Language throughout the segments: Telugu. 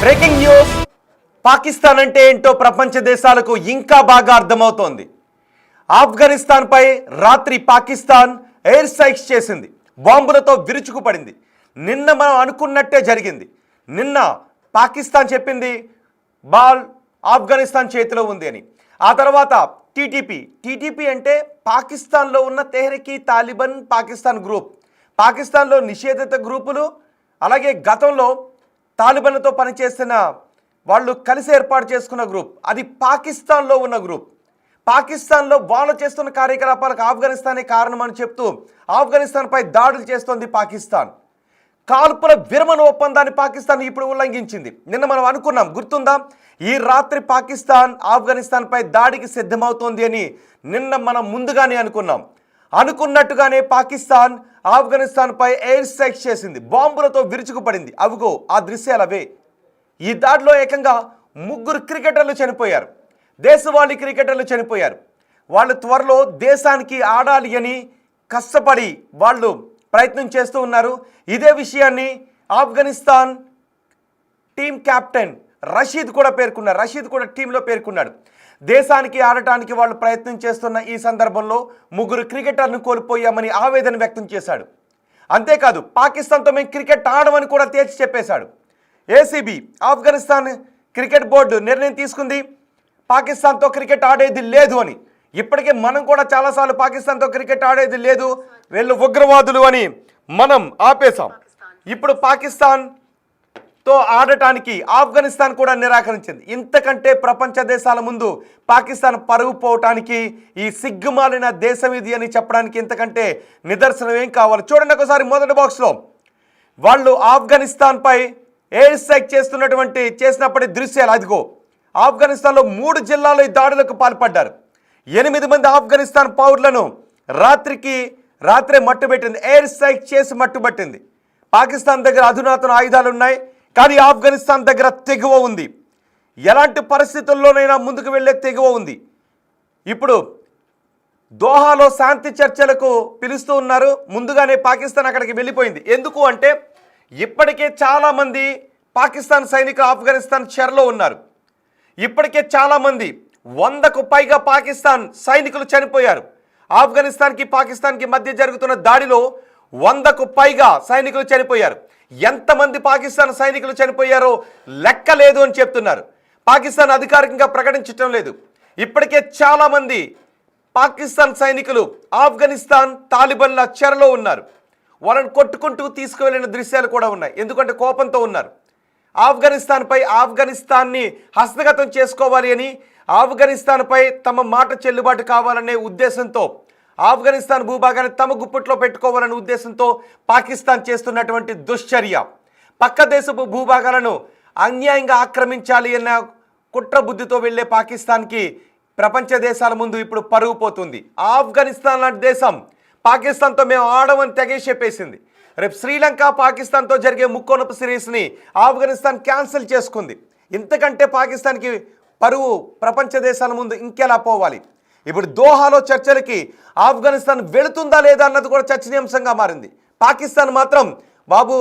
Breaking news. పాకిస్తాన్ అంటే ఏంటో ప్రపంచ దేశాలకు ఇంకా బాగా అర్థమవుతోంది. ఆఫ్ఘనిస్తాన్పై రాత్రి పాకిస్తాన్ ఎయిర్ స్ట్రైక్స్ చేసింది, బాంబులతో విరుచుకుపడింది. నిన్న మనం అనుకున్నట్టే జరిగింది. నిన్న పాకిస్తాన్ చెప్పింది బాల్ ఆఫ్ఘనిస్తాన్ చేతిలో ఉంది అని. ఆ తర్వాత టీటీపీ అంటే పాకిస్తాన్లో ఉన్న తెహ్రీక్ తాలిబాన్ పాకిస్తాన్ గ్రూప్, పాకిస్తాన్లో నిషేధిత గ్రూపులు, అలాగే గతంలో తాలిబాన్లతో పనిచేసిన వాళ్ళు కలిసి ఏర్పాటు చేసుకున్న గ్రూప్, అది పాకిస్తాన్లో ఉన్న గ్రూప్. పాకిస్తాన్లో వాళ్ళు చేస్తున్న కార్యకలాపాలకు ఆఫ్ఘనిస్తానే కారణమని చెప్తూ ఆఫ్ఘనిస్తాన్పై దాడులు చేస్తోంది పాకిస్తాన్. కాల్పుల విరమణ ఒప్పందాన్ని పాకిస్తాన్ ఇప్పుడు ఉల్లంఘించింది. నిన్న మనం అనుకున్నాం, గుర్తుందా? ఈ రాత్రి పాకిస్తాన్ ఆఫ్ఘనిస్తాన్పై దాడికి సిద్ధమవుతోంది అని నిన్న మనం ముందుగానే అనుకున్నట్టుగానే పాకిస్తాన్ ఆఫ్ఘనిస్తాన్పై ఎయిర్ స్ట్రైక్స్ చేసింది, బాంబులతో విరుచుకుపడింది. అవిగో ఆ దృశ్యాలు అవే. ఈ దాడిలో ఏకంగా 3 క్రికెటర్లు చనిపోయారు, దేశవాళీ క్రికెటర్లు చనిపోయారు. వాళ్ళు త్వరలో దేశానికి ఆడాలి అని కష్టపడి వాళ్ళు ప్రయత్నం చేస్తూ ఉన్నారు. ఇదే విషయాన్ని ఆఫ్ఘనిస్తాన్ టీం కెప్టెన్ రషీద్ కూడా టీంలో పేర్కొన్నాడు. దేశానికి ఆడటానికి వాళ్ళు ప్రయత్నం చేస్తున్న ఈ సందర్భంలో 3 క్రికెటర్లను కోల్పోయామని ఆవేదన వ్యక్తం చేశాడు. అంతేకాదు, పాకిస్తాన్తో మేము క్రికెట్ ఆడమని కూడా తేల్చి చెప్పేశాడు. ఏసీబీ ఆఫ్ఘనిస్తాన్ క్రికెట్ బోర్డు నిర్ణయం తీసుకుంది, పాకిస్తాన్తో క్రికెట్ ఆడేది లేదు అని. ఇప్పటికే మనం కూడా చాలాసార్లు పాకిస్తాన్తో క్రికెట్ ఆడేది లేదు, వీళ్ళు ఉగ్రవాదులు అని మనం ఆపేశాం. ఇప్పుడు పాకిస్తాన్తో ఆడటానికి ఆఫ్ఘనిస్తాన్ కూడా నిరాకరించింది. ఇంతకంటే ప్రపంచ దేశాల ముందు పాకిస్తాన్ పరుగు పోవటానికి ఈ సిగ్గుమాలిన దేశం ఇది అని చెప్పడానికి ఇంతకంటే నిదర్శనం ఏం కావాలి? చూడండి ఒకసారి మొదటి బాక్స్లో వాళ్ళు ఆఫ్ఘనిస్తాన్పై ఎయిర్ స్ట్రైక్ చేసినప్పటి దృశ్యాలు. అదిగో ఆఫ్ఘనిస్తాన్లో 3 జిల్లాల్లో ఈ దాడులకు పాల్పడ్డారు. 8 మంది ఆఫ్ఘనిస్తాన్ పౌరులను రాత్రే మట్టుబెట్టింది, ఎయిర్ స్ట్రైక్ చేసి మట్టుబట్టింది. పాకిస్తాన్ దగ్గర అధునాతన ఆయుధాలు ఉన్నాయి, కానీ ఆఫ్ఘనిస్తాన్ దగ్గర తెగువ ఉంది. ఎలాంటి పరిస్థితుల్లోనైనా ముందుకు వెళ్ళే తెగువ ఉంది. ఇప్పుడు దోహాలో శాంతి చర్చలకు పిలుస్తూ ఉన్నారు. ముందుగానే పాకిస్తాన్ అక్కడికి వెళ్ళిపోయింది. ఎందుకు అంటే ఇప్పటికే చాలామంది పాకిస్తాన్ సైనికులు ఆఫ్ఘనిస్తాన్ చెరలో ఉన్నారు. ఇప్పటికే చాలామంది 100కు పైగా పాకిస్తాన్ సైనికులు చనిపోయారు. ఆఫ్ఘనిస్తాన్కి పాకిస్తాన్కి మధ్య జరుగుతున్న దాడిలో 100కు పైగా సైనికులు చనిపోయారు. ఎంతమంది పాకిస్తాన్ సైనికులు చనిపోయారో లెక్క లేదు అని చెప్తున్నారు. పాకిస్తాన్ అధికారికంగా ప్రకటించడం లేదు. ఇప్పటికే చాలామంది పాకిస్తాన్ సైనికులు ఆఫ్ఘనిస్తాన్ తాలిబాన్ల చెరలో ఉన్నారు. వాళ్ళని కొట్టుకుంటూ తీసుకువెళ్ళిన దృశ్యాలు కూడా ఉన్నాయి. ఎందుకంటే కోపంతో ఉన్నారు. ఆఫ్ఘనిస్తాన్ని హస్తగతం చేసుకోవాలి అని, ఆఫ్ఘనిస్తాన్పై తమ మాట చెల్లుబాటు కావాలనే ఉద్దేశంతో, ఆఫ్ఘనిస్తాన్ భూభాగాన్ని తమ గుప్పట్లో పెట్టుకోవాలనే ఉద్దేశంతో పాకిస్తాన్ చేస్తున్నటువంటి దుశ్చర్య, పక్క దేశపు భూభాగాలను అన్యాయంగా ఆక్రమించాలి అన్న కుట్ర బుద్ధితో వెళ్ళే పాకిస్తాన్కి ప్రపంచ దేశాల ముందు ఇప్పుడు పరుగు పోతుంది. ఆఫ్ఘనిస్తాన్ లాంటి దేశం పాకిస్తాన్తో మేము ఆడమని తెగేసి చెప్పేసింది. రేపు శ్రీలంక పాకిస్తాన్తో జరిగే ముక్కోనపు సిరీస్ని ఆఫ్ఘనిస్తాన్ క్యాన్సిల్ చేసుకుంది. ఇంతకంటే పాకిస్తాన్కి పరువు ప్రపంచ దేశాల ముందు ఇంకెలా పోవాలి? ఇప్పుడు దోహాలో చర్చలకి ఆఫ్ఘనిస్తాన్ వెళుతుందా లేదా అన్నది కూడా చర్చనీయాంశంగా మారింది. పాకిస్తాన్ మాత్రం బాబు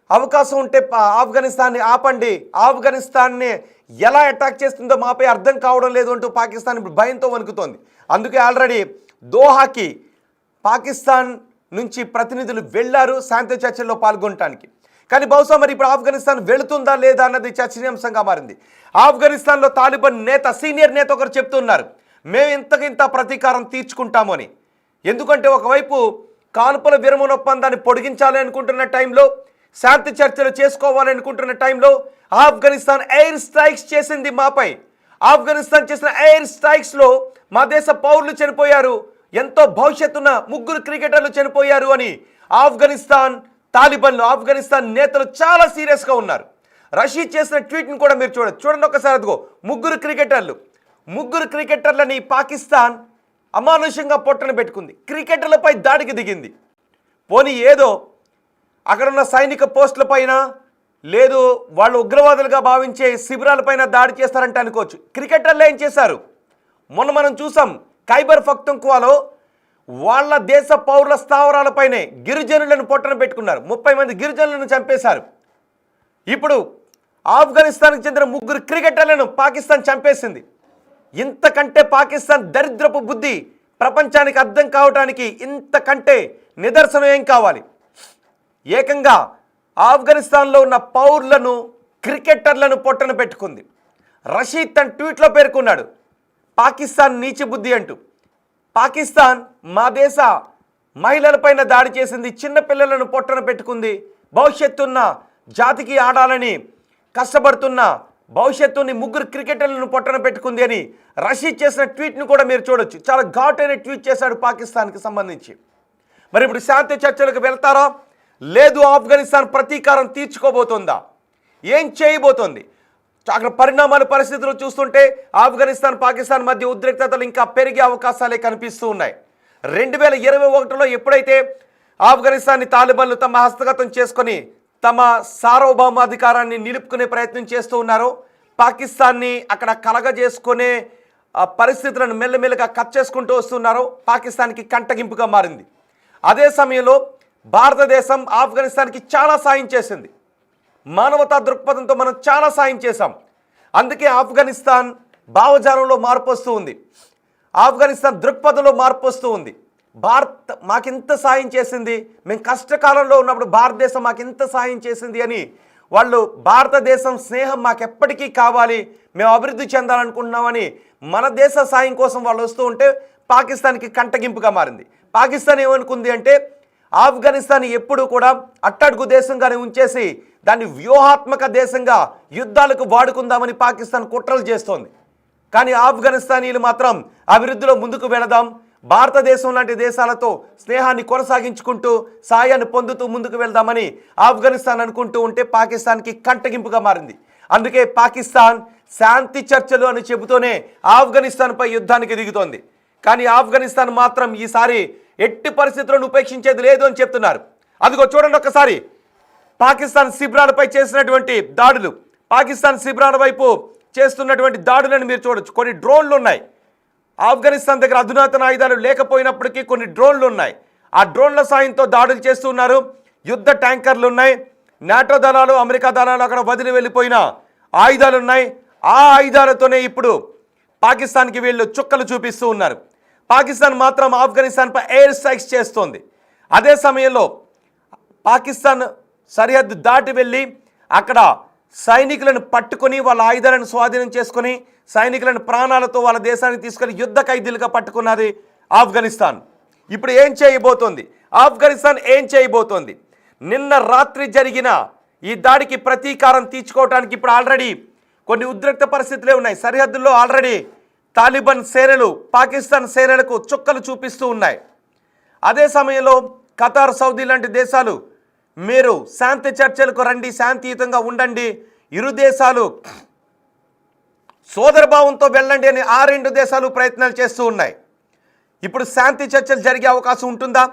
అవకాశం ఉంటే ఆఫ్ఘనిస్తాన్ని ఆపండి, ఆఫ్ఘనిస్తాన్ని ఎలా అటాక్ చేస్తుందో మాపై అర్థం కావడం లేదు అంటూ పాకిస్తాన్ ఇప్పుడు భయంతో వణుకుతోంది. అందుకే ఆల్రెడీ దోహాకి పాకిస్తాన్ నుంచి ప్రతినిధులు వెళ్లారు శాంతి చర్చల్లో పాల్గొనడానికి. కానీ బహుశా మరి ఇప్పుడు ఆఫ్ఘనిస్తాన్ వెళుతుందా లేదా అన్నది చర్చనీయాంశంగా మారింది. ఆఫ్ఘనిస్తాన్లో తాలిబాన్ సీనియర్ నేత ఒకరు చెప్తున్నారు, మేము ఇంత ప్రతీకారం తీర్చుకుంటాము అని. ఎందుకంటే ఒకవైపు కాల్పుల విరమణ ఒప్పందాన్ని పొడిగించాలి అనుకుంటున్న టైంలో, శాంతి చర్చలు చేసుకోవాలనుకుంటున్న టైంలో ఆఫ్ఘనిస్తాన్ ఎయిర్ స్ట్రైక్స్ చేసింది మాపై. ఆఫ్ఘనిస్తాన్ చేసిన ఎయిర్ స్ట్రైక్స్లో మా దేశ పౌరులు చనిపోయారు, ఎంతో భవిష్యత్తున్న 3 క్రికెటర్లు చనిపోయారు అని ఆఫ్ఘనిస్తాన్ తాలిబాన్లు, ఆఫ్ఘనిస్తాన్ నేతలు చాలా సీరియస్గా ఉన్నారు. రషీద్ చేసిన ట్వీట్ని కూడా మీరు చూడండి ఒకసారి. అదిగో 3 క్రికెటర్లని పాకిస్తాన్ అమానుషంగా పొట్టన పెట్టుకుంది, క్రికెటర్లపై దాడికి దిగింది. పోనీ ఏదో అక్కడున్న సైనిక పోస్టుల పైన, లేదు వాళ్ళు ఉగ్రవాదులుగా భావించే శిబిరాలపైన దాడి చేస్తారంటే అనుకోవచ్చు. క్రికెటర్లు ఏం చేశారు? మొన్న మనం చూసాం ఖైబర్ పఖ్తూన్ఖ్వాలో వాళ్ళ దేశ పౌరుల స్థావరాలపైనే గిరిజనులను పొట్టన పెట్టుకున్నారు. 30 మంది గిరిజనులను చంపేశారు. ఇప్పుడు ఆఫ్ఘనిస్తాన్కి చెందిన 3 క్రికెటర్లను పాకిస్తాన్ చంపేసింది. ఇంతకంటే పాకిస్తాన్ దరిద్రపు బుద్ధి ప్రపంచానికి అర్థం కావడానికి ఇంతకంటే నిదర్శనం ఏం కావాలి? ఏకంగా ఆఫ్ఘనిస్తాన్లో ఉన్న పౌరులను, క్రికెటర్లను పొట్టన పెట్టుకుంది. రషీద్ తన ట్వీట్లో పేర్కొన్నాడు, పాకిస్తాన్ నీచ బుద్ధి అంటూ. పాకిస్తాన్ మా దేశ మహిళలపైన దాడి చేసింది, చిన్న పిల్లలను పొట్టన పెట్టుకుంది, భవిష్యత్తున్న జాతికి ఆడాలని కష్టపడుతున్న భవిష్యత్తుని 3 క్రికెటర్లను పొట్టన పెట్టుకుంది అని రషీద్ చేసిన ట్వీట్ను కూడా మీరు చూడొచ్చు. చాలా ఘాటైన ట్వీట్ చేశాడు పాకిస్తాన్కి సంబంధించి. మరి ఇప్పుడు శాంతి చర్చలకు వెళ్తారా? లేదు ఆఫ్ఘనిస్తాన్ ప్రతీకారం తీర్చుకోబోతుందా? ఏం చేయబోతోంది? అక్కడ పరిస్థితులు చూస్తుంటే ఆఫ్ఘనిస్తాన్ పాకిస్తాన్ మధ్య ఉద్రిక్తతలు ఇంకా పెరిగే అవకాశాలే కనిపిస్తూ ఉన్నాయి. 2021లో ఎప్పుడైతే ఆఫ్ఘనిస్తాన్ని తాలిబాన్లు తమ హస్తగతం చేసుకొని తమ సార్వభౌమాధికారాన్ని నిలుపుకునే ప్రయత్నం చేస్తూ ఉన్నారో, పాకిస్తాన్ని అక్కడ కలగజేసుకునే పరిస్థితులను మెల్లమెల్లగా కట్ చేసుకుంటూ వస్తున్నారో పాకిస్తాన్కి కంటగింపుగా మారింది. అదే సమయంలో భారతదేశం ఆఫ్ఘనిస్తాన్కి చాలా సాయం చేసింది. మానవతా దృక్పథంతో మనం చాలా సాయం చేశాం. అందుకే ఆఫ్ఘనిస్తాన్ భావజాలంలో మార్పు వస్తూ ఉంది, ఆఫ్ఘనిస్తాన్ దృక్పథంలో మార్పు వస్తూ ఉంది. భారత్ మాకింత సాయం చేసింది, మేము కష్టకాలంలో ఉన్నప్పుడు భారతదేశం మాకింత సాయం చేసింది అని వాళ్ళు భారతదేశం స్నేహం మాకెప్పటికీ కావాలి, మేము అభివృద్ధి చెందాలనుకుంటున్నామని మన దేశ సాయం కోసం వాళ్ళు వస్తూ ఉంటే పాకిస్తాన్కి కంటగింపుగా మారింది. పాకిస్తాన్ ఏమనుకుంది అంటే ఆఫ్ఘనిస్తాన్ ఎప్పుడు కూడా అట్టడుగు దేశంగానే ఉంచేసి దాన్ని వ్యూహాత్మక దేశంగా యుద్ధాలకు వాడుకుందామని పాకిస్తాన్ కుట్రలు చేస్తోంది. కానీ ఆఫ్ఘనిస్తానీలు మాత్రం అభివృద్ధిలో ముందుకు వెళదాం, భారతదేశం లాంటి దేశాలతో స్నేహాన్ని కొనసాగించుకుంటూ సాయాన్ని పొందుతూ ముందుకు వెళ్దామని ఆఫ్ఘనిస్తాన్ అనుకుంటూ ఉంటే పాకిస్తాన్కి కంటగింపుగా మారింది. అందుకే పాకిస్తాన్ శాంతి చర్చలు అని చెబుతూనే ఆఫ్ఘనిస్తాన్పై యుద్ధానికి దిగుతోంది. కానీ ఆఫ్ఘనిస్తాన్ మాత్రం ఈసారి ఎట్టి పరిస్థితులను ఉపేక్షించేది లేదు అని చెప్తున్నారు. అదిగో చూడండి ఒక్కసారి, పాకిస్తాన్ శిబిరాలపై చేసినటువంటి దాడులు, పాకిస్తాన్ శిబిరాల వైపు చేస్తున్నటువంటి దాడులను మీరు చూడొచ్చు. కొన్ని డ్రోన్లు ఉన్నాయి. ఆఫ్ఘనిస్తాన్ దగ్గర అధునాతన ఆయుధాలు లేకపోయినప్పటికీ కొన్ని డ్రోన్లు ఉన్నాయి. ఆ డ్రోన్ల సాయంతో దాడులు చేస్తున్నారు. యుద్ధ ట్యాంకర్లు ఉన్నాయి. నాటో దళాలు, అమెరికా దళాలు అక్కడ వదిలి వెళ్ళిపోయిన ఆయుధాలు ఉన్నాయి. ఆ ఆయుధాలతోనే ఇప్పుడు పాకిస్తాన్కి వీళ్ళు చుక్కలు చూపిస్తూ ఉన్నారు. పాకిస్తాన్ మాత్రం ఆఫ్ఘనిస్తాన్పై ఎయిర్ స్ట్రైక్స్ చేస్తోంది. అదే సమయంలో పాకిస్తాన్ సరిహద్దు దాటి వెళ్ళి అక్కడ సైనికులను పట్టుకొని వాళ్ళ ఆయుధాలను స్వాధీనం చేసుకొని సైనికులను ప్రాణాలతో వాళ్ళ దేశానికి తీసుకొని యుద్ధ ఖైదీలుగా పట్టుకున్నది ఆఫ్ఘనిస్తాన్. ఇప్పుడు ఏం చేయబోతోంది ఆఫ్ఘనిస్తాన్? ఏం చేయబోతోంది? నిన్న రాత్రి జరిగిన ఈ దాడికి ప్రతీకారం తీర్చుకోవడానికి ఇప్పుడు ఆల్రెడీ కొన్ని ఉద్రిక్త పరిస్థితులే ఉన్నాయి. సరిహద్దుల్లో ఆల్రెడీ తాలిబాన్ సేనలు పాకిస్తాన్ సేనలకు చుక్కలు చూపిస్తూ ఉన్నాయి. అదే సమయంలో ఖతార్, సౌదీ లాంటి దేశాలు మీరు శాంతి చర్చలకు రండి, శాంతియుతంగా ఉండండి, ఇరు దేశాలు సోదరభావంతో వెళ్ళండి అని ఆ 2 దేశాలు ప్రయత్నాలు చేస్తూ ఉన్నాయి. ఇప్పుడు శాంతి చర్చలు జరిగే అవకాశం ఉంటుందా?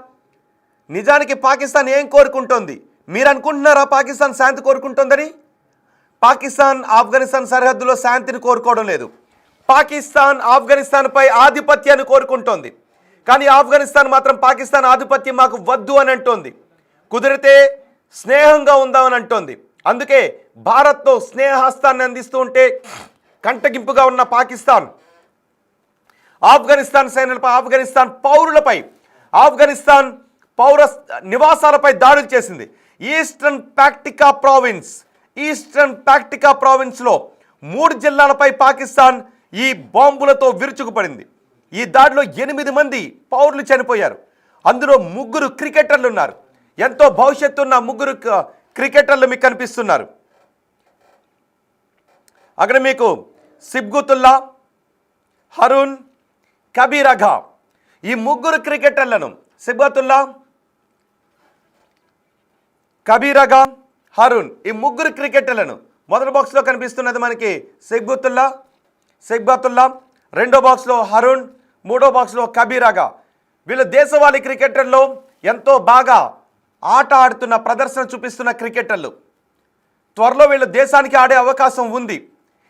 నిజానికి పాకిస్తాన్ ఏం కోరుకుంటోంది? మీరు అనుకుంటున్నారా పాకిస్తాన్ శాంతి కోరుకుంటుందని? పాకిస్తాన్ ఆఫ్ఘనిస్తాన్ సరిహద్దులో శాంతిని కోరుకోవడం లేదు. పాకిస్తాన్ ఆఫ్ఘనిస్తాన్పై ఆధిపత్యాన్ని కోరుకుంటోంది. కానీ ఆఫ్ఘనిస్తాన్ మాత్రం పాకిస్తాన్ ఆధిపత్యం మాకు వద్దు అని అంటోంది. కుదిరితే స్నేహంగా ఉందామని అంటోంది. అందుకే భారత్తో స్నేహహస్తాన్ని అందిస్తూ ఉంటే కంటగింపుగా ఉన్న పాకిస్తాన్ ఆఫ్ఘనిస్తాన్ సేనలపై, ఆఫ్ఘనిస్తాన్ పౌరులపై, ఆఫ్ఘనిస్తాన్ పౌర నివాసాలపై దాడులు చేసింది. ఈస్టర్న్ ప్యాక్టికా ప్రావిన్స్లో 3 జిల్లాలపై పాకిస్తాన్ ఈ బాంబులతో విరుచుకుపడింది. ఈ దాడిలో 8 మంది పౌరులు చనిపోయారు. అందులో 3 క్రికెటర్లు ఉన్నారు. ఎంతో భవిష్యత్తు ఉన్న 3 క్రికెటర్లు మీకు కనిపిస్తున్నారు. అక్కడ మీకు సిబ్గుతుల్లా, హరూన్, కబీర్ అఘా, ఈ 3 క్రికెటర్లను, సిబ్గతుల్లా, కబీర్ అఘా, హరూన్, ఈ 3 క్రికెటర్లను మొదటి బాక్స్లో కనిపిస్తున్నది మనకి సిబ్గతుల్లా, రెండో బాక్స్లో హరూన్, మూడో బాక్స్లో కబీర్ అఘా. వీళ్ళు దేశవాళీ క్రికెటర్లో ఎంతో బాగా ఆట ఆడుతున్న, ప్రదర్శన చూపిస్తున్న క్రికెటర్లు. త్వరలో వీళ్ళు దేశానికి ఆడే అవకాశం ఉంది.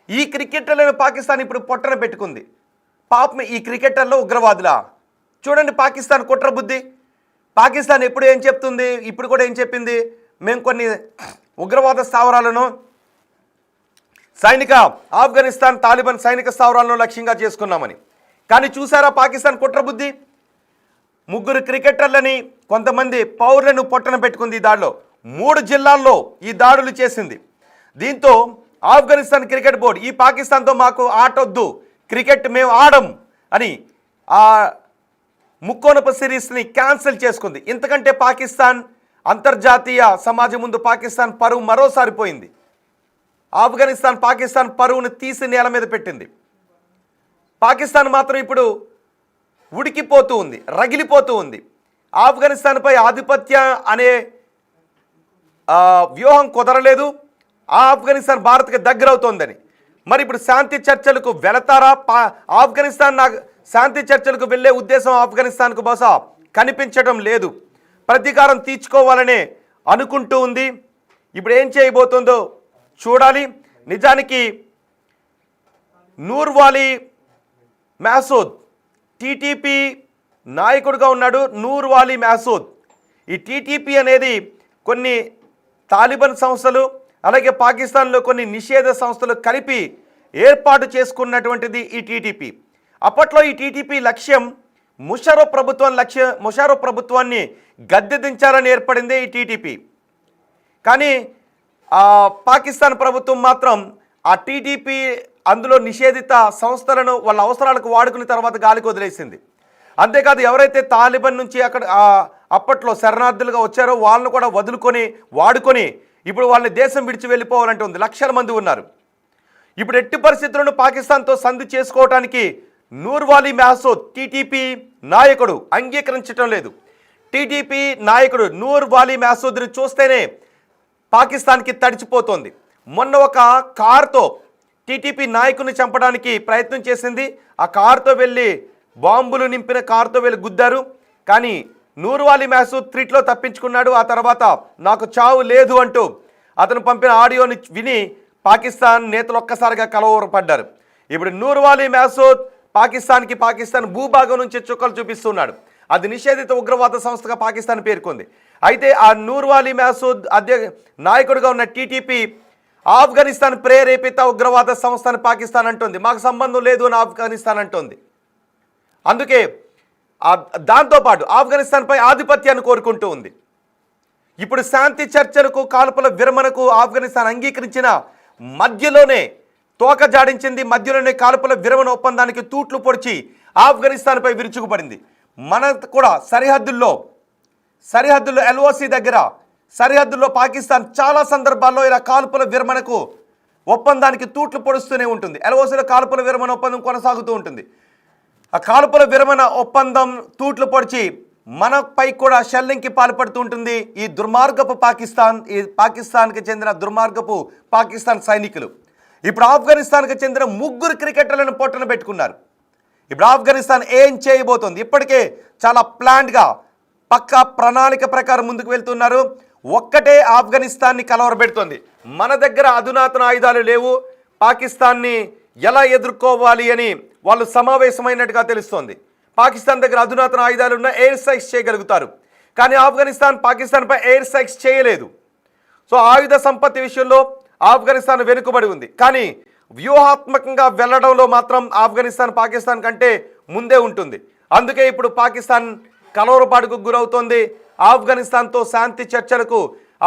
ఈ క్రికెటర్లను పాకిస్తాన్ ఇప్పుడు పొట్టన పెట్టుకుంది. పాపం ఈ క్రికెటర్లో ఉగ్రవాదులా? చూడండి పాకిస్తాన్ కుట్ర బుద్ధి. పాకిస్తాన్ ఎప్పుడు ఏం చెప్తుంది, ఇప్పుడు కూడా ఏం చెప్పింది, మేము కొన్ని ఉగ్రవాద స్థావరాలను ఆఫ్ఘనిస్తాన్ తాలిబాన్ సైనిక స్థావరాలను లక్ష్యంగా చేసుకున్నామని. కానీ చూసారా పాకిస్తాన్ కుట్రబుద్ధి? 3 క్రికెటర్లని కొంతమంది పౌరులను పొట్టన పెట్టుకుంది. ఈ దాడిలో 3 జిల్లాల్లో ఈ దాడులు చేసింది. దీంతో ఆఫ్ఘనిస్తాన్ క్రికెట్ బోర్డు ఈ పాకిస్తాన్తో మాకు ఆటొద్దు, క్రికెట్ మేము ఆడం అని ఆ ముక్కోనపు సిరీస్ని క్యాన్సిల్ చేసుకుంది. ఇంతకంటే పాకిస్తాన్ అంతర్జాతీయ సమాజం ముందు పాకిస్తాన్ పరువు మరోసారి పోయింది. ఆఫ్ఘనిస్తాన్ పాకిస్తాన్ పరువును తీసి నేల మీద పెట్టింది. పాకిస్తాన్ మాత్రం ఇప్పుడు ఉడికిపోతూ ఉంది, రగిలిపోతూ ఉంది. ఆఫ్ఘనిస్తాన్పై ఆధిపత్య అనే వ్యూహం కుదరలేదు. ఆఫ్ఘనిస్తాన్ భారత్కి దగ్గరవుతోందని. మరి ఇప్పుడు శాంతి చర్చలకు వెళతారా? ఆఫ్ఘనిస్తాన్ శాంతి చర్చలకు వెళ్ళే ఉద్దేశం ఆఫ్ఘనిస్తాన్కు బహుశా కనిపించడం లేదు. ప్రతీకారం తీర్చుకోవాలనే అనుకుంటూ ఉంది. ఇప్పుడు ఏం చేయబోతుందో చూడాలి. నిజానికి నూర్వాలి మసూద్ టీటీపీ నాయకుడిగా ఉన్నాడు. నూర్వాలి మసూద్. ఈ టీటీపీ అనేది కొన్ని తాలిబాన్ సంస్థలు అలాగే పాకిస్తాన్లో కొన్ని నిషేధ సంస్థలు కలిపి ఏర్పాటు చేసుకున్నటువంటిది ఈ టీటీపీ. అప్పట్లో ఈ టీటీపీ లక్ష్యం ముషర్రఫ్ ప్రభుత్వాన్ని గద్దె దించాలని ఏర్పడిందే ఈ టీటీపీ. కానీ పాకిస్తాన్ ప్రభుత్వం మాత్రం ఆ టీటీపీ అందులో నిషేధిత సంస్థలను వాళ్ళ అవసరాలకు వాడుకున్న తర్వాత గాలికి వదిలేసింది. అంతేకాదు ఎవరైతే తాలిబాన్ నుంచి అక్కడ అప్పట్లో శరణార్థులుగా వచ్చారో వాళ్ళను కూడా వాడుకొని ఇప్పుడు వాళ్ళని దేశం విడిచి వెళ్ళిపోవాలంటే ఉంది. లక్షల మంది ఉన్నారు. ఇప్పుడు ఎట్టి పరిస్థితులను పాకిస్తాన్తో సంధి చేసుకోవడానికి నూర్వాలి మసూద్ టీటీపీ నాయకుడు అంగీకరించడం లేదు. టీటీపీ నాయకుడు నూర్వాలి మసూద్ని చూస్తేనే పాకిస్తాన్కి తడిచిపోతోంది. మొన్న ఒక కారుతో టీటీపీ నాయకుని చంపడానికి ప్రయత్నం చేసింది. ఆ కారుతో వెళ్ళి బాంబులు నింపిన కారుతో వెళ్ళి గుద్దారు. కానీ నూర్వాలి మసూద్ త్రిట్లో తప్పించుకున్నాడు. ఆ తర్వాత నాకు చావు లేదు అంటూ అతను పంపిన ఆడియోని విని పాకిస్తాన్ నేతలు ఒక్కసారిగా కలవరపడ్డారు. ఇప్పుడు నూర్వాలి మసూద్ పాకిస్తాన్ భూభాగం నుంచి చుక్కలు చూపిస్తున్నాడు. అది నిషేధిత ఉగ్రవాద సంస్థగా పాకిస్తాన్ పేర్కొంది. అయితే ఆ నూర్వాలి మసూద్ నాయకుడిగా ఉన్న టీటీపీ ఆఫ్ఘనిస్తాన్ ప్రేరేపిత ఉగ్రవాద సంస్థని పాకిస్తాన్ అంటుంది. మాకు సంబంధం లేదు అని ఆఫ్ఘనిస్తాన్ అంటుంది. అందుకే దాంతోపాటు ఆఫ్ఘనిస్తాన్పై ఆధిపత్యాన్ని కోరుకుంటూ ఉంది. ఇప్పుడు శాంతి చర్చలకు కాల్పుల విరమణకు ఆఫ్ఘనిస్తాన్ అంగీకరించిన మధ్యలోనే తోక జాడించింది. మధ్యలోనే కాల్పుల విరమణ ఒప్పందానికి తూట్లు పొడిచి ఆఫ్ఘనిస్తాన్పై విరుచుకుపడింది. మన కూడా సరిహద్దుల్లో ఎల్ఓసి దగ్గర సరిహద్దుల్లో పాకిస్తాన్ చాలా సందర్భాల్లో ఇలా కాల్పుల విరమణకు ఒప్పందానికి తూట్లు పొడుస్తూనే ఉంటుంది. ఎల్ఓసిలో కాల్పుల విరమణ ఒప్పందం కొనసాగుతూ ఉంటుంది. ఆ కాల్పుల విరమణ ఒప్పందం తూట్లు పొడిచి మనపై కూడా షెల్లింగ్కి పాల్పడుతూ ఉంటుంది ఈ దుర్మార్గపు పాకిస్తాన్కి చెందిన దుర్మార్గపు పాకిస్తాన్ సైనికులు. ఇప్పుడు ఆఫ్ఘనిస్తాన్కి చెందిన 3 క్రికెటర్లను పొట్టన పెట్టుకున్నారు. ఇప్పుడు ఆఫ్ఘనిస్తాన్ ఏం చేయబోతోంది? ఇప్పటికే చాలా ప్లాన్డ్గా పక్కా ప్రణాళిక ప్రకారం ముందుకు వెళ్తున్నారు. ఒక్కటే ఆఫ్ఘనిస్తాన్ని కలవరబెడుతోంది. మన దగ్గర అధునాతన ఆయుధాలు లేవు, పాకిస్తాన్ని ఎలా ఎదుర్కోవాలి అని వాళ్ళు సమావేశమైనట్టుగా తెలుస్తోంది. పాకిస్తాన్ దగ్గర అధునాతన ఆయుధాలు ఉన్న ఎయిర్ స్ట్రైక్స్ చేయగలుగుతారు. కానీ ఆఫ్ఘనిస్తాన్ పాకిస్తాన్పై ఎయిర్ స్ట్రైక్స్ చేయలేదు. సో ఆయుధ సంపత్తి విషయంలో ఆఫ్ఘనిస్తాన్ వెనుకబడి ఉంది. కానీ వ్యూహాత్మకంగా వెళ్లడంలో మాత్రం ఆఫ్ఘనిస్తాన్ పాకిస్తాన్ కంటే ముందే ఉంటుంది. అందుకే ఇప్పుడు పాకిస్తాన్ కలవరపాటుకు గురవుతోంది. ఆఫ్ఘనిస్తాన్తో శాంతి చర్చలకు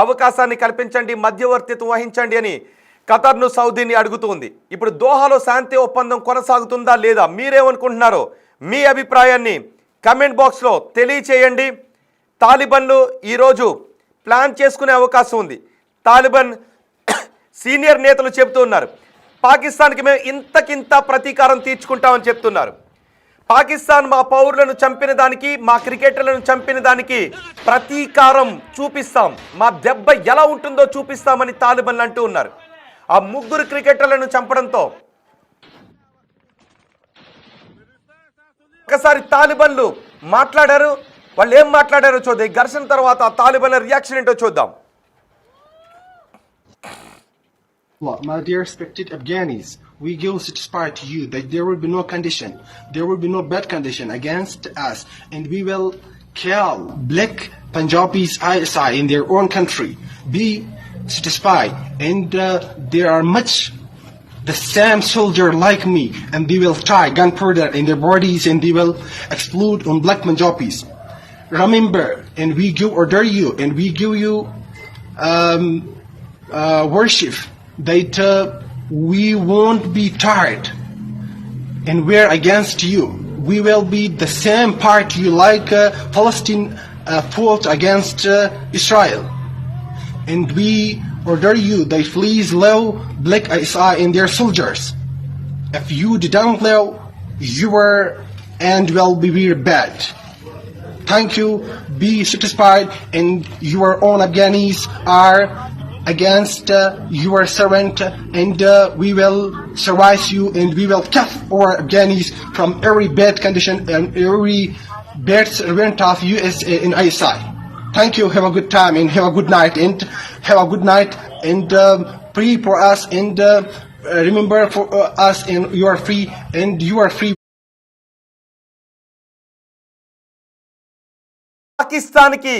అవకాశాన్ని కల్పించండి, మధ్యవర్తిత్వం వహించండి అని ఖతర్ను సౌదీని అడుగుతుంది. ఇప్పుడు దోహాలో శాంతి ఒప్పందం కొనసాగుతుందా లేదా? మీరేమనుకుంటున్నారో మీ అభిప్రాయాన్ని కమెంట్ బాక్స్లో తెలియచేయండి. తాలిబాన్లు ఈరోజు ప్లాన్ చేసుకునే అవకాశం ఉంది. తాలిబాన్ సీనియర్ నేతలు చెబుతున్నారు పాకిస్తాన్కి మేము ఇంతకింత ప్రతీకారం తీర్చుకుంటామని చెప్తున్నారు. పాకిస్తాన్ మా పౌరులను చంపిన దానికి, మా క్రికెటర్లను చంపిన దానికి ప్రతీకారం చూపిస్తాం, మా దెబ్బ ఎలా ఉంటుందో చూపిస్తామని తాలిబాన్లు అంటూ ఉన్నారు. ఆ 3 క్రికెటర్లను చంపడంతో ఒకసారి తాలిబాన్లు మాట్లాడారు. వాళ్ళు ఏం మాట్లాడారో చూద్దాం. ఈ ఘర్షణ తర్వాత తాలిబాన్ల రియాక్షన్ ఏంటో చూద్దాం. My dear respected Afghanis, we give satisfied to you that there will be no condition, there will be no bad condition against us, and we will kill black Punjabis ISI in their own country. Be satisfied, and there are much the same soldier like me, and they will tie gunpowder in their bodies and they will explode on black Punjabis. Remember, and we give order you, and we give you worship that we won't be tired, and we're against you. We will be the same party like Palestine fought against Israel, and we order you that please allow black ISI and their soldiers. If you didn't allow, your end will be very bad. Thank you. Be satisfied, and your own Afghanis are against your servant, and we will service you, and we will cut our Afghanis from every bad condition and every bad servant of USA and ISI. Thank you. Have a good time and have a good night, and have a good night, and pray for us, and remember for us, and you are free, and you are free. పాకిస్తాన్కి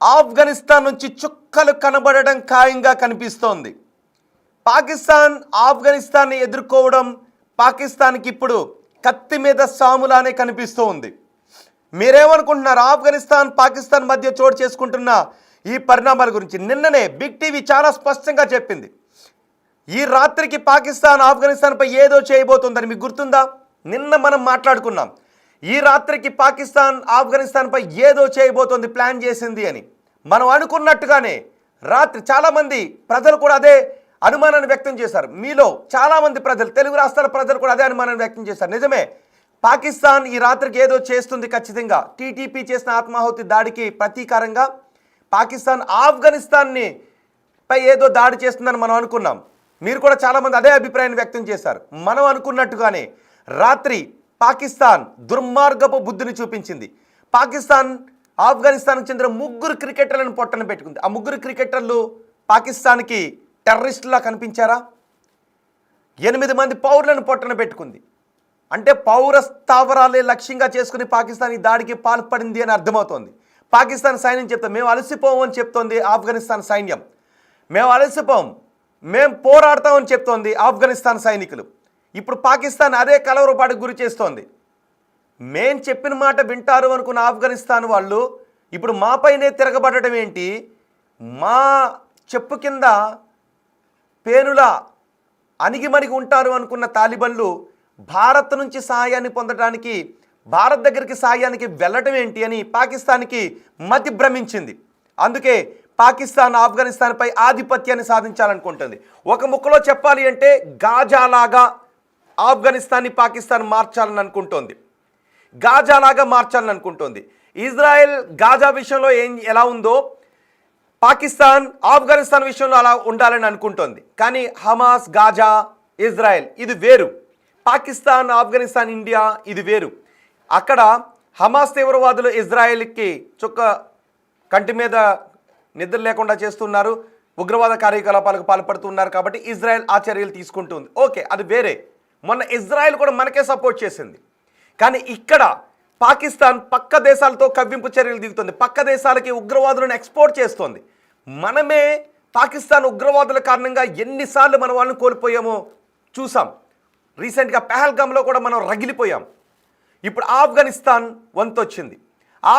ఆఫ్ఘనిస్తాన్ నుంచి చుక్కలు కనబడడం ఖాయంగా కనిపిస్తోంది. పాకిస్తాన్ ఆఫ్ఘనిస్తాన్ని ఎదుర్కోవడం పాకిస్తాన్కి ఇప్పుడు కత్తి మీద సాములానే కనిపిస్తూ ఉంది. మీరేమనుకుంటున్నారు ఆఫ్ఘనిస్తాన్ పాకిస్తాన్ మధ్య చోటు చేసుకుంటున్న ఈ పరిణామాల గురించి? నిన్ననే బిగ్ టీవీ చాలా స్పష్టంగా చెప్పింది. ఈ రాత్రికి పాకిస్తాన్ ఆఫ్ఘనిస్తాన్పై ఏదో చేయబోతుందని మీకు గుర్తుందా? నిన్న మనం మాట్లాడుకున్నాం. ఈ రాత్రికి పాకిస్తాన్ ఆఫ్ఘనిస్తాన్పై ఏదో చేయబోతోంది, ప్లాన్ చేసింది అని. మనం అనుకున్నట్టుగానే రాత్రి చాలామంది ప్రజలు కూడా అదే అనుమానాన్ని వ్యక్తం చేశారు. మీలో చాలామంది ప్రజలు, తెలుగు రాష్ట్రాల ప్రజలు కూడా అదే అనుమానాన్ని వ్యక్తం చేశారు. నిజమే, పాకిస్తాన్ ఈ రాత్రికి ఏదో చేస్తుంది ఖచ్చితంగా. టీటీపీ చేసిన ఆత్మాహుతి దాడికి ప్రతీకారంగా పాకిస్తాన్ ఆఫ్ఘనిస్తాన్ని పై ఏదో దాడి చేస్తుందని మనం అనుకున్నాం. మీరు కూడా చాలామంది అదే అభిప్రాయాన్ని వ్యక్తం చేశారు. మనం అనుకున్నట్టుగానే రాత్రి పాకిస్తాన్ దుర్మార్గపు బుద్ధిని చూపించింది. పాకిస్తాన్ ఆఫ్ఘనిస్తాన్కి చెందిన 3 క్రికెటర్లను పొట్టన పెట్టుకుంది. ఆ 3 క్రికెటర్లు పాకిస్తాన్కి టెర్రరిస్టులా కనిపించారా? 8 మంది పౌరులను పొట్టన పెట్టుకుంది. అంటే పౌర స్థావరాలే లక్ష్యంగా చేసుకుని పాకిస్తాన్ ఈ దాడికి పాల్పడింది అని అర్థమవుతోంది. పాకిస్తాన్ సైన్యం చెప్తాం, మేము అలసిపోము అని చెప్తోంది ఆఫ్ఘనిస్తాన్ సైన్యం. మేము అలసిపోం, మేము పోరాడతామని చెప్తోంది ఆఫ్ఘనిస్తాన్ సైనికులు. ఇప్పుడు పాకిస్తాన్ అదే కలవరపాటుకు గురి చేస్తోంది. మేం చెప్పిన మాట వింటారు అనుకున్న ఆఫ్ఘనిస్తాన్ వాళ్ళు ఇప్పుడు మాపైనే తిరగబడటం ఏంటి? మా చెప్పు కింద పేనులా అణిగిమణిగి ఉంటారు అనుకున్న తాలిబన్లు భారత్ నుంచి సహాయాన్ని పొందడానికి, భారత్ దగ్గరికి సహాయానికి వెళ్ళటం ఏంటి అని పాకిస్తాన్కి మతి భ్రమించింది. అందుకే పాకిస్తాన్ ఆఫ్ఘనిస్తాన్పై ఆధిపత్యాన్ని సాధించాలనుకుంటుంది. ఒక ముక్కలో చెప్పాలి అంటే గాజాలాగా ఆఫ్ఘనిస్తాన్ని పాకిస్తాన్ మార్చాలని అనుకుంటోంది. గాజాలాగా మార్చాలని అనుకుంటోంది. ఇజ్రాయెల్ గాజా విషయంలో ఎలా ఉందో పాకిస్తాన్ ఆఫ్ఘనిస్తాన్ విషయంలో అలా ఉండాలని అనుకుంటోంది. కానీ హమాస్, గాజా, ఇజ్రాయెల్ ఇది వేరు. పాకిస్తాన్, ఆఫ్ఘనిస్తాన్, ఇండియా ఇది వేరు. అక్కడ హమాస్ తీవ్రవాదులు ఇజ్రాయెల్కి కంటి మీద నిద్ర లేకుండా చేస్తున్నారు, ఉగ్రవాద కార్యకలాపాలకు పాల్పడుతున్నారు. కాబట్టి ఇజ్రాయెల్ ఆ చర్యలు తీసుకుంటుంది. ఓకే, అది వేరే. మొన్న ఇజ్రాయెల్ కూడా మనకే సపోర్ట్ చేసింది. కానీ ఇక్కడ పాకిస్తాన్ పక్క దేశాలతో కవ్వింపు చర్యలు దిగుతుంది, పక్క దేశాలకి ఉగ్రవాదులను ఎక్స్పోర్ట్ చేస్తోంది. మనమే పాకిస్తాన్ ఉగ్రవాదుల కారణంగా ఎన్నిసార్లు మన వాళ్ళని కోల్పోయామో చూసాం. రీసెంట్గా పెహల్గామ్లో కూడా మనం రగిలిపోయాం. ఇప్పుడు ఆఫ్ఘనిస్తాన్ వంతు వచ్చింది.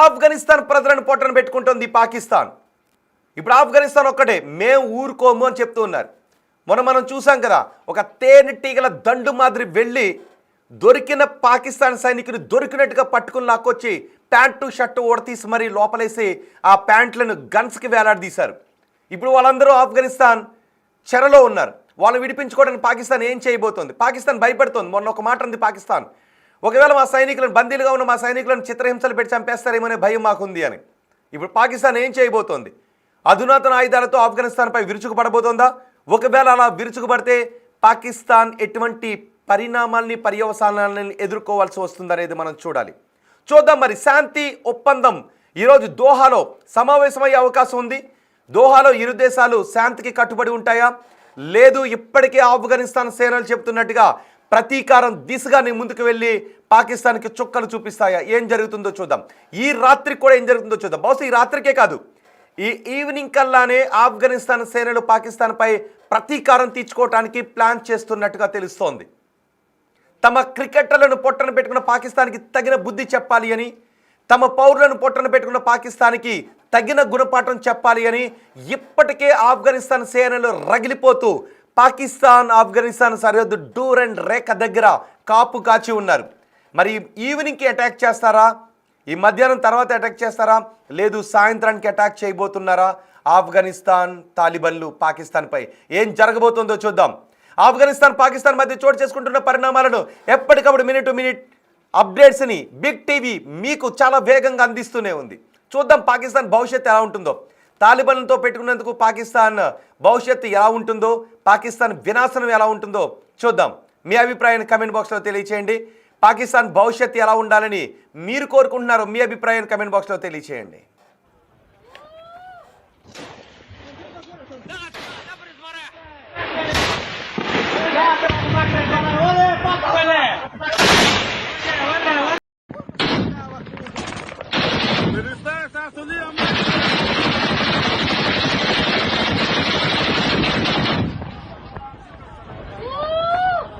ఆఫ్ఘనిస్తాన్ ప్రజలను పొట్టన పెట్టుకుంటుంది పాకిస్తాన్. ఇప్పుడు ఆఫ్ఘనిస్తాన్ ఒక్కటే మేము ఊరుకోము అని చెప్తూ ఉన్నారు. మనం చూసాం కదా, ఒక తేనెటీగల దండు మాదిరి వెళ్ళి దొరికిన పాకిస్తాన్ సైనికులు దొరికినట్టుగా పట్టుకుని లాక్కొచ్చి ప్యాంటు షర్టు ఓడతీసి మరీ లోపలేసి ఆ ప్యాంట్లను గన్స్కి వేలాడదీశారు. ఇప్పుడు వాళ్ళందరూ ఆఫ్ఘనిస్తాన్ చెరలో ఉన్నారు. వాళ్ళు విడిపించుకోవడానికి పాకిస్తాన్ ఏం చేయబోతోంది? పాకిస్తాన్ భయపడుతోంది. మొన్న ఒక మాట ఉంది పాకిస్తాన్, ఒకవేళ మా సైనికులను, బందీలుగా ఉన్న మా సైనికులను చిత్రహింసలు పెట్టి చంపేస్తారేమోనే భయం మాకుంది అని. ఇప్పుడు పాకిస్తాన్ ఏం చేయబోతోంది? అధునాతన ఆయుధాలతో ఆఫ్ఘనిస్తాన్పై విరుచుకుపడబోతోందా? ఒకవేళ అలా విరుచుకుపడితే పాకిస్తాన్ ఎటువంటి పరిణామాల్ని, పర్యవసానాలని ఎదుర్కోవాల్సి వస్తుందనేది మనం చూడాలి. చూద్దాం మరి. శాంతి ఒప్పందం ఈరోజు దోహాలో సమావేశమయ్యే అవకాశం ఉంది. దోహాలో ఇరు దేశాలు శాంతికి కట్టుబడి ఉంటాయా? లేదు, ఇప్పటికే ఆఫ్ఘనిస్తాన్ సేనలు చెబుతున్నట్టుగా ప్రతీకారం దిశగానే ముందుకు వెళ్ళి పాకిస్తాన్కి చుక్కలు చూపిస్తాయా? ఏం జరుగుతుందో చూద్దాం. ఈ రాత్రికి కూడా ఏం జరుగుతుందో చూద్దాం. బహుశా ఈ రాత్రికే కాదు, ఈ ఈవినింగ్ కల్లానే ఆఫ్ఘనిస్తాన్ సేనలు పాకిస్తాన్పై ప్రతీకారం తీర్చుకోవటానికి ప్లాన్ చేస్తున్నట్టుగా తెలుస్తోంది. తమ క్రికెటర్లను పొట్టన పెట్టుకున్న పాకిస్తాన్కి తగిన బుద్ధి చెప్పాలి అని, తమ పౌరులను పొట్టన పెట్టుకున్న పాకిస్తాన్కి తగిన గుణపాఠం చెప్పాలి అని ఇప్పటికే ఆఫ్ఘనిస్తాన్ సేనలు రగిలిపోతూ ఆఫ్ఘనిస్తాన్ సరిహద్దు డూర్ అండ్ రేఖ దగ్గర కాపు కాచి ఉన్నారు. మరి ఈవినింగ్కి అటాక్ చేస్తారా, ఈ మధ్యాహ్నం తర్వాత అటాక్ చేస్తారా, లేదు సాయంత్రానికి అటాక్ చేయబోతున్నారా ఆఫ్ఘనిస్తాన్ తాలిబన్లు పాకిస్తాన్పై? ఏం జరగబోతుందో చూద్దాం. పాకిస్తాన్ మధ్య చోటు చేసుకుంటున్న పరిణామాలను ఎప్పటికప్పుడు మినిట్ టు మినిట్ అప్డేట్స్ని బిగ్ టీవీ మీకు చాలా వేగంగా అందిస్తూనే ఉంది. చూద్దాం పాకిస్తాన్ భవిష్యత్తు ఎలా ఉంటుందో, తాలిబన్లతో పెట్టుకున్నందుకు పాకిస్తాన్ భవిష్యత్తు ఎలా ఉంటుందో, పాకిస్తాన్ వినాశనం ఎలా ఉంటుందో చూద్దాం. మీ అభిప్రాయాన్ని కమెంట్ బాక్స్లో తెలియచేయండి. పాకిస్తాన్ భవిష్యత్తు ఎలా ఉండాలని మీరు కోరుకుంటున్నారో మీ అభిప్రాయాన్ని కమెంట్ బాక్స్లో తెలియచేయండి.